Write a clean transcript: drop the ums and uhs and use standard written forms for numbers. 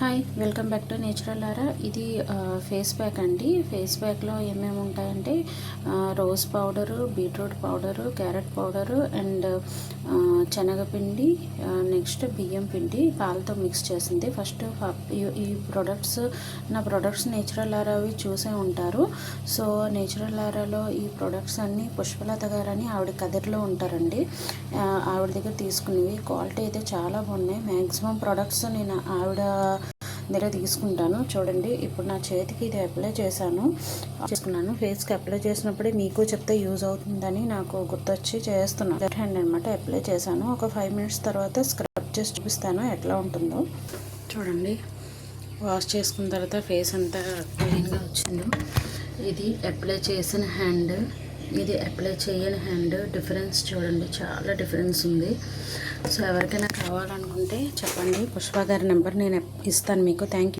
Hi, welcome back to natural aura. ఇది face pack అండి. Face ప్యాక్లో ఏమేమి ఉంటాయంటే rose powder, beetroot powder, carrot powder and శనగపిండి, నెక్స్ట్ బియ్యం పిండి పాలతో మిక్స్ చేసింది. ఫస్ట్ ఈ ప్రొడక్ట్స్, నా ప్రొడక్ట్స్ నేచురల్ ఆరావి చూసే ఉంటారు. సో నేచురల్ ఆరాలో ఈ ప్రొడక్ట్స్ అన్నీ పుష్పలత గారని ఆవిడ కదిరిలో ఉంటారండి. ఆవిడ దగ్గర తీసుకునేవి క్వాలిటీ అయితే చాలా బాగున్నాయి. మ్యాక్సిమం ప్రొడక్ట్స్ నేను ఆవిడ దగ్గర తీసుకుంటాను. చూడండి, ఇప్పుడు నా చేతికి ఇది అప్లై చేసుకున్నాను. ఫేస్కి అప్లై చేసినప్పుడే మీకు చెప్తే యూజ్ అవుతుందని నాకు గుర్తొచ్చి చేస్తున్నాను. లెఫ్ట్ హ్యాండ్ అనమాట అప్లై చేశాను. ఒక 5 minutes తర్వాత స్క్రబ్ చేసి చూపిస్తాను ఎట్లా ఉంటుందో. చూడండి, వాష్ చేసుకున్న తర్వాత ఫేస్ అంతా క్లీన్గా వచ్చిందో. ఇది అప్లై చేసిన హ్యాండ్, ఇది అప్లై చేయని హ్యాండ్. డిఫరెన్స్ చూడండి, చాలా డిఫరెన్స్ ఉంది. సో ఎవరికైనా కావాలనుకుంటే చెప్పండి. పుష్ప గారి నెంబర్ నేను ఇస్తాను మీకు. Thank you.